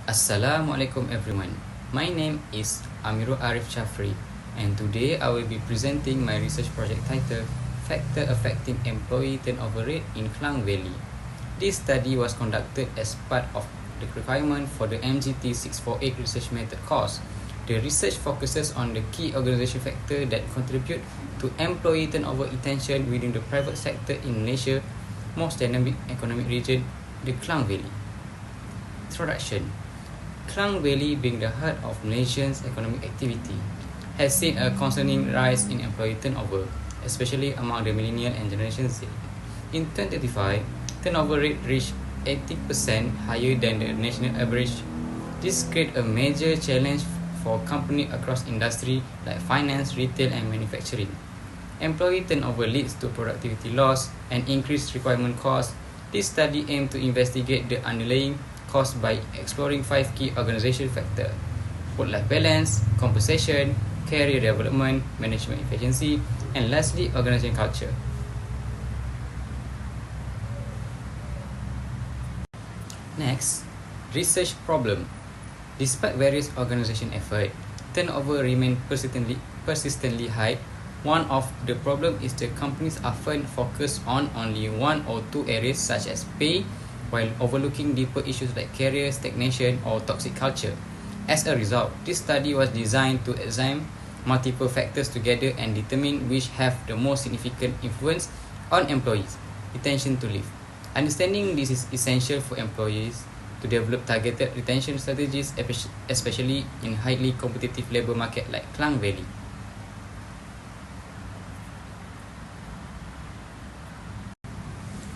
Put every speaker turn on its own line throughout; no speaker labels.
Assalamualaikum everyone. My name is Amirul Arif Chafri, and today I will be presenting my research project titled Factor Affecting Employee Turnover Rate in Klang Valley. This study was conducted as part of the requirement for the MGT 648 research method course. The research focuses on the key organization factors that contribute to employee turnover intention within the private sector in Malaysia's most dynamic economic region, the Klang Valley. Introduction. Klang Valley, being the heart of Malaysia's economic activity, has seen a concerning rise in employee turnover, especially among the millennial and Generation Z. In 2025, turnover rate reached 80% higher than the national average. This creates a major challenge for companies across industry like finance, retail, and manufacturing. Employee turnover leads to productivity loss and increased requirement costs. This study aimed to investigate the underlying caused by exploring 5 key organization factors: work-life balance, compensation, career development, management efficiency, and lastly, organization culture. Next, research problem. Despite various organization efforts, turnover remains persistently high. One of the problems is that companies often focus on only one or two areas such as pay, while overlooking deeper issues like career stagnation or toxic culture. As a result, this study was designed to examine multiple factors together and determine which have the most significant influence on employees' intention to leave. Understanding this is essential for employees to develop targeted retention strategies, especially in highly competitive labor market like Klang Valley.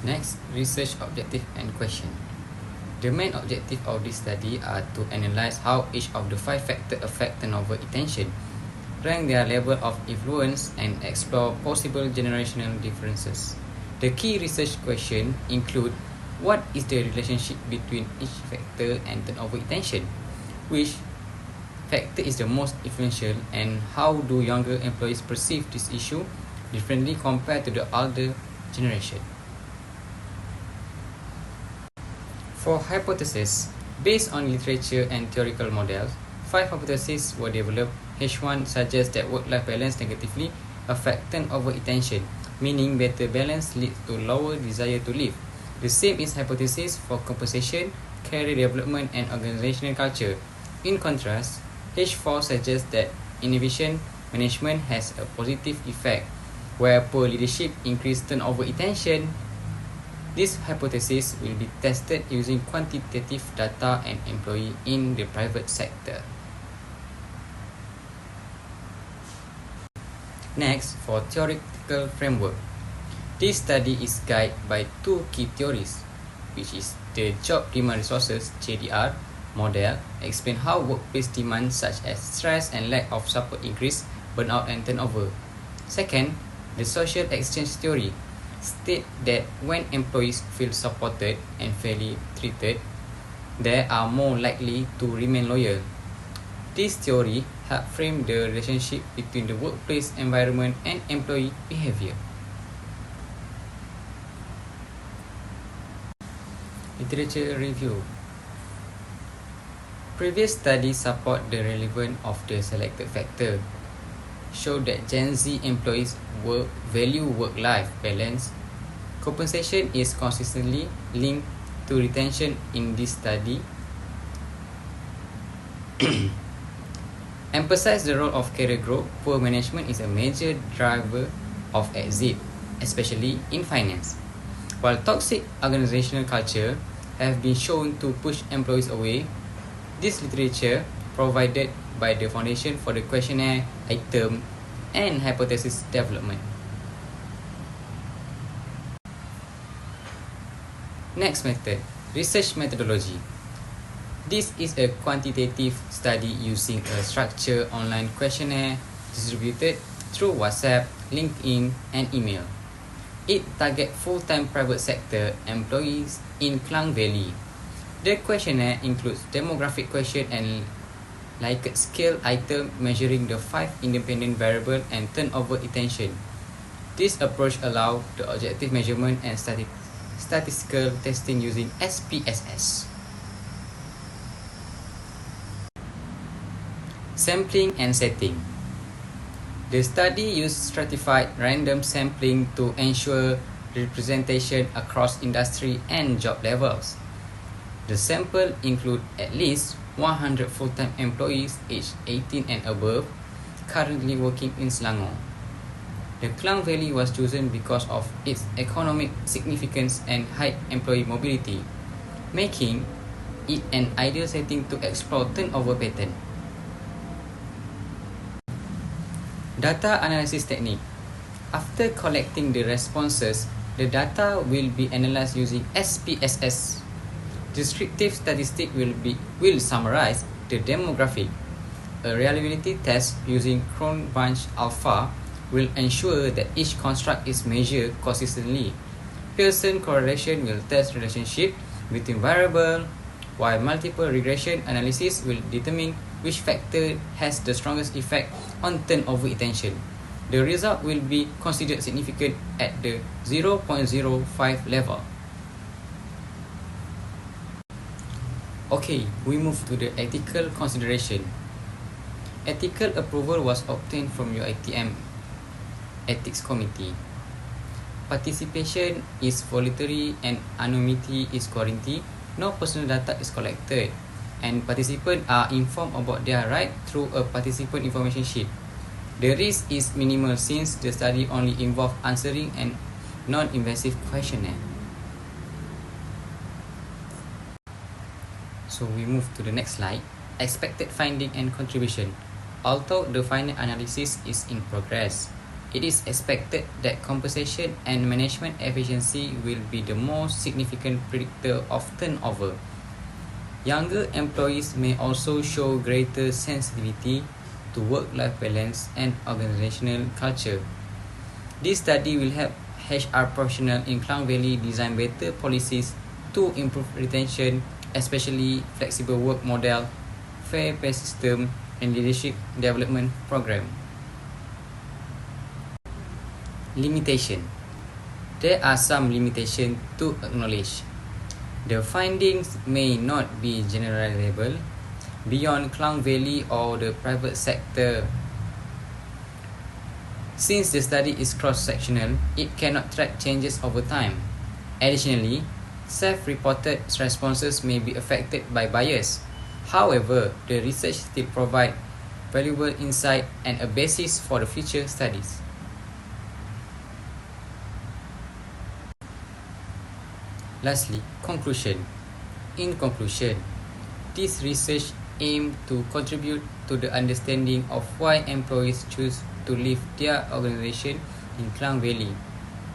Next, research objective and question. The main objective of this study are to analyze how each of the 5 factors affect turnover intention, rank their level of influence, and explore possible generational differences. The key research questions include: what is the relationship between each factor and turnover intention? Which factor is the most influential, and how do younger employees perceive this issue differently compared to the older generation? For hypotheses, based on literature and theoretical models, 5 hypotheses were developed. H1 suggests that work-life balance negatively affects turnover intention, meaning better balance leads to lower desire to leave. The same is hypothesis for compensation, career development, and organizational culture. In contrast, H4 suggests that innovation management has a positive effect, where poor leadership increases turnover intention. This hypothesis will be tested using quantitative data and employees in the private sector. Next, for theoretical framework. This study is guided by 2 key theories, which is the job demand resources (JDR) model, explain how workplace demands such as stress and lack of support increase burnout and turnover. Second, the social exchange theory state that when employees feel supported and fairly treated, they are more likely to remain loyal. This theory helps frame the relationship between the workplace environment and employee behavior. Literature review. Previous studies support the relevance of the selected factor, show that Gen Z employees value work-life balance. Compensation is consistently linked to retention in this study. Emphasize the role of career growth. Poor management is a major driver of exit, especially in finance. While toxic organizational culture have been shown to push employees away, this literature provided by the foundation for the questionnaire item and hypothesis development. Next method, research methodology. This is a quantitative study using a structured online questionnaire distributed through WhatsApp, LinkedIn, and email. It targets full-time private sector employees in Klang Valley. The questionnaire includes demographic question and Likert scale item measuring the 5 independent variables and turnover intention. This approach allows the objective measurement and statistical testing using SPSS. Sampling and setting. The study used stratified random sampling to ensure representation across industry and job levels. The sample include at least 100 full-time employees aged 18 and above currently working in Selangor. The Klang Valley was chosen because of its economic significance and high employee mobility, making it an ideal setting to explore turnover pattern. Data analysis technique. After collecting the responses, the data will be analyzed using SPSS. Descriptive statistic will summarize the demographic. A reliability test using Cron-Bunch alpha will ensure that each construct is measured consistently. Pearson correlation will test relationship between variables, while multiple regression analysis will determine which factor has the strongest effect on turnover intention. The result will be considered significant at the 0.05 level. Okay, we move to the ethical consideration. Ethical approval was obtained from your ITM Ethics Committee. Participation is voluntary and anonymity is guaranteed. No personal data is collected, and participants are informed about their right through a participant information sheet. The risk is minimal since the study only involved answering a non-invasive questionnaire. So we move to the next slide. Expected finding and contribution. Although the final analysis is in progress, it is expected that compensation and management efficiency will be the most significant predictor of turnover. Younger employees may also show greater sensitivity to work-life balance and organizational culture. This study will help HR professionals in Klang Valley design better policies to improve retention, especially flexible work model, fair pay system, and leadership development program. Limitation. There are some limitations to acknowledge. The findings may not be generalizable beyond Klang Valley or the private sector. Since the study is cross-sectional, it cannot track changes over time. Additionally, self-reported responses may be affected by bias. However, the research still provides valuable insight and a basis for the future studies. Lastly, conclusion. In conclusion, this research aims to contribute to the understanding of why employees choose to leave their organization in Klang Valley.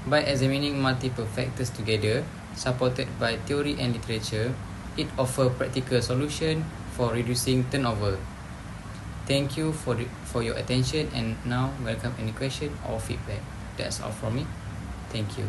By examining multiple factors together, supported by theory and literature, it offers practical solutions for reducing turnover. Thank you for your attention, and now welcome any question or feedback. That's all from me. Thank you.